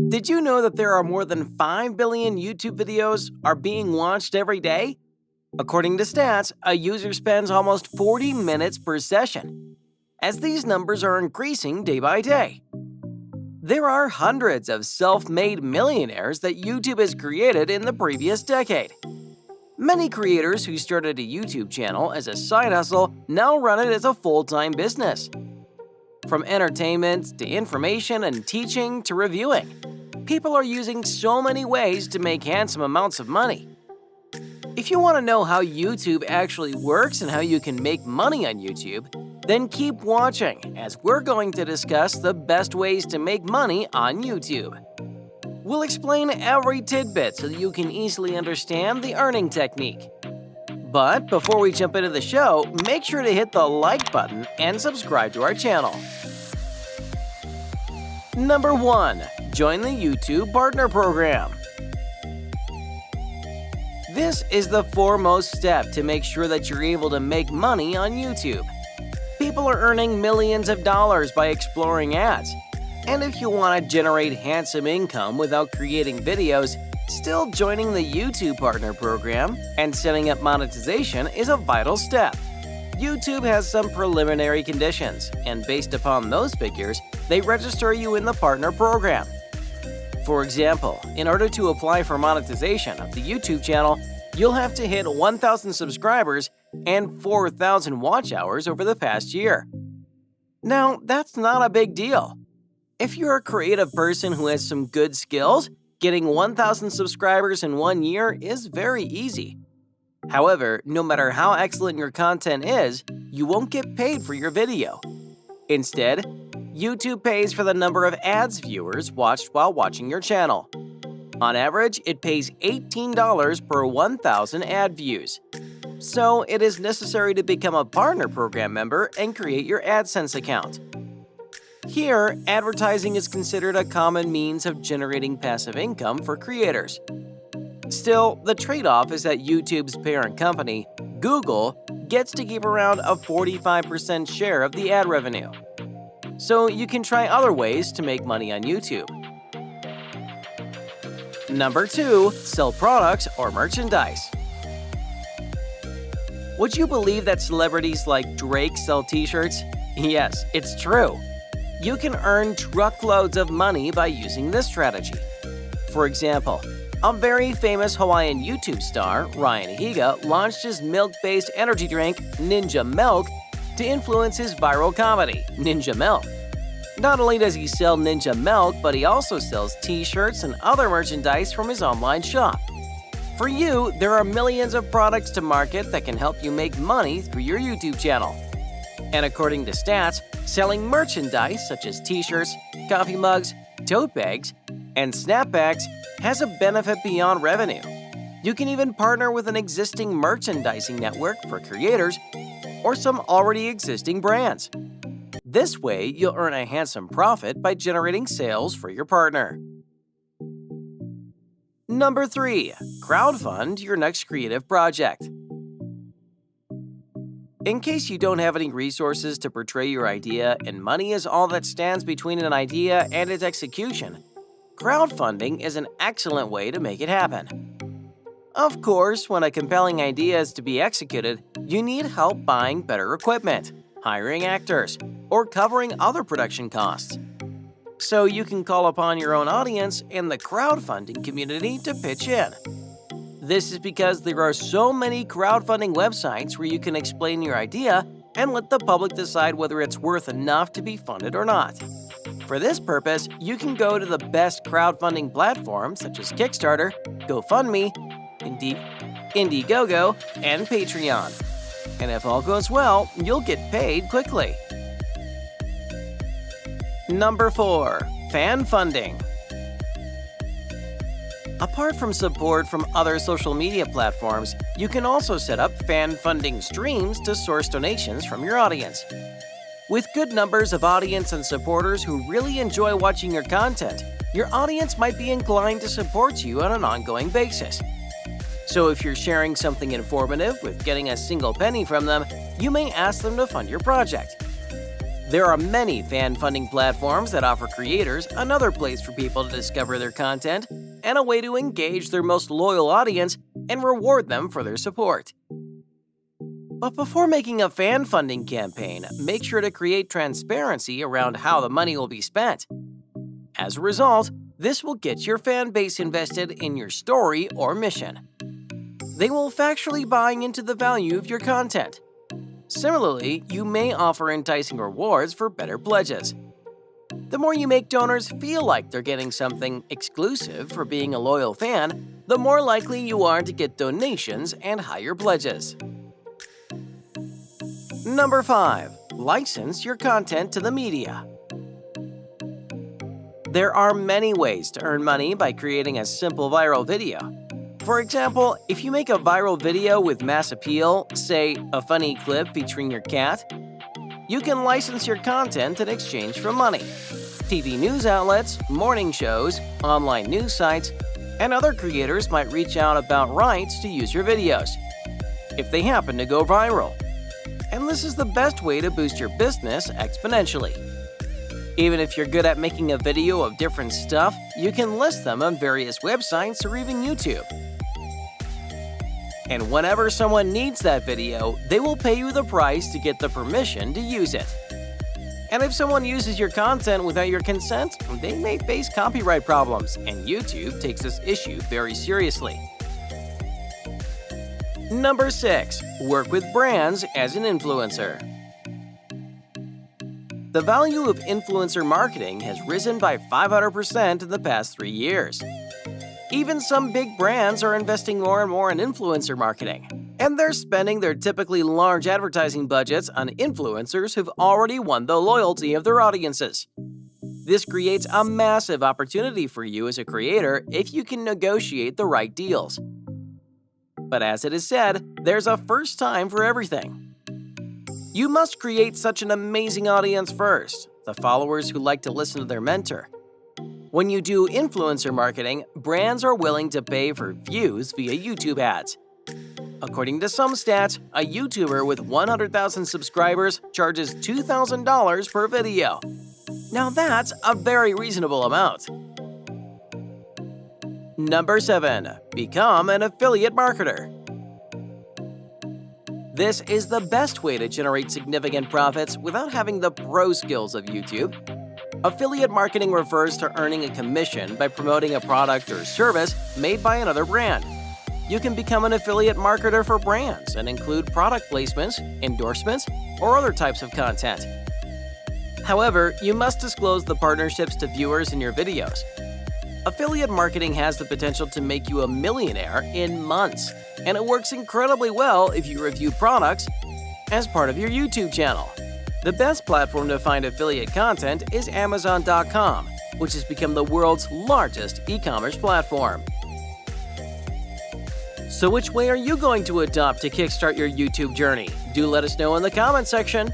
Did you know that there are more than 5 billion YouTube videos are being watched every day? According to stats, a user spends almost 40 minutes per session, as these numbers are increasing day by day. There are hundreds of self-made millionaires that YouTube has created in the previous decade. Many creators who started a YouTube channel as a side hustle now run it as a full-time business. From entertainment to information and teaching to reviewing, people are using so many ways to make handsome amounts of money. If you want to know how YouTube actually works and how you can make money on YouTube, then keep watching as we're going to discuss the best ways to make money on YouTube. We'll explain every tidbit so that you can easily understand the earning technique. But before we jump into the show, make sure to hit the like button and subscribe to our channel. Number 1. Join the YouTube Partner Program. This is the foremost step to make sure that you're able to make money on YouTube. People are earning millions of dollars by exploring ads. And if you want to generate handsome income without creating videos, still joining the YouTube Partner Program and setting up monetization is a vital step. YouTube has some preliminary conditions, and based upon those figures, they register you in the Partner Program. For example, in order to apply for monetization of the YouTube channel, you'll have to hit 1,000 subscribers and 4,000 watch hours over the past year. Now, that's not a big deal. If you're a creative person who has some good skills, getting 1,000 subscribers in 1 year is very easy. However, no matter how excellent your content is, you won't get paid for your video. Instead, YouTube pays for the number of ads viewers watched while watching your channel. On average, it pays $18 per 1,000 ad views. So, it is necessary to become a Partner Program member and create your AdSense account. Here, advertising is considered a common means of generating passive income for creators. Still, the trade-off is that YouTube's parent company, Google, gets to keep around a 45% share of the ad revenue. So you can try other ways to make money on YouTube. Number 2. Sell products or merchandise. Would you believe that celebrities like Drake sell t-shirts? Yes, it's true. You can earn truckloads of money by using this strategy. For example, a very famous Hawaiian YouTube star, Ryan Higa, launched his milk-based energy drink, Ninja Milk, to influence his viral comedy, Ninja Milk. Not only does he sell Ninja Milk, but he also sells t-shirts and other merchandise from his online shop. For you, there are millions of products to market that can help you make money through your YouTube channel. And according to stats, selling merchandise such as t-shirts, coffee mugs, tote bags, and snapbacks has a benefit beyond revenue. You can even partner with an existing merchandising network for creators or some already existing brands. This way, you'll earn a handsome profit by generating sales for your partner. Number 3. Crowdfund your next creative project. In case you don't have any resources to portray your idea and money is all that stands between an idea and its execution, crowdfunding is an excellent way to make it happen. Of course, when a compelling idea is to be executed, you need help buying better equipment, hiring actors, or covering other production costs. So you can call upon your own audience and the crowdfunding community to pitch in. This is because there are so many crowdfunding websites where you can explain your idea and let the public decide whether it's worth enough to be funded or not. For this purpose, you can go to the best crowdfunding platforms such as Kickstarter, GoFundMe, Indiegogo, and Patreon. And if all goes well, you'll get paid quickly. Number 4. Fan funding. Apart from support from other social media platforms, you can also set up fan funding streams to source donations from your audience. With good numbers of audience and supporters who really enjoy watching your content, your audience might be inclined to support you on an ongoing basis. So if you're sharing something informative with getting a single penny from them, you may ask them to fund your project. There are many fan funding platforms that offer creators another place for people to discover their content and a way to engage their most loyal audience and reward them for their support. But before making a fan funding campaign, make sure to create transparency around how the money will be spent. As a result, this will get your fan base invested in your story or mission. They will factually buy into the value of your content. Similarly, you may offer enticing rewards for better pledges. The more you make donors feel like they're getting something exclusive for being a loyal fan, the more likely you are to get donations and higher pledges. Number 5. License your content to the media. There are many ways to earn money by creating a simple viral video. For example, if you make a viral video with mass appeal, say a funny clip featuring your cat, you can license your content in exchange for money. TV news outlets, morning shows, online news sites, and other creators might reach out about rights to use your videos if they happen to go viral. And this is the best way to boost your business exponentially. Even if you're good at making a video of different stuff, you can list them on various websites or even YouTube. And whenever someone needs that video, they will pay you the price to get the permission to use it. And if someone uses your content without your consent, they may face copyright problems, and YouTube takes this issue very seriously. Number 6. Work with brands as an influencer. The value of influencer marketing has risen by 500% in the past 3 years. Even some big brands are investing more and more in influencer marketing, and they're spending their typically large advertising budgets on influencers who've already won the loyalty of their audiences. This creates a massive opportunity for you as a creator if you can negotiate the right deals. But as it is said, there's a first time for everything. You must create such an amazing audience first, the followers who like to listen to their mentor. When you do influencer marketing, brands are willing to pay for views via YouTube ads. According to some stats, a YouTuber with 100,000 subscribers charges $2,000 per video. Now that's a very reasonable amount. Number 7. Become an affiliate marketer. This is the best way to generate significant profits without having the pro skills of YouTube. Affiliate marketing refers to earning a commission by promoting a product or service made by another brand. You can become an affiliate marketer for brands and include product placements, endorsements, or other types of content. However, you must disclose the partnerships to viewers in your videos. Affiliate marketing has the potential to make you a millionaire in months, and it works incredibly well if you review products as part of your YouTube channel. The best platform to find affiliate content is Amazon.com, which has become the world's largest e-commerce platform. So which way are you going to adopt to kickstart your YouTube journey? Do let us know in the comment section.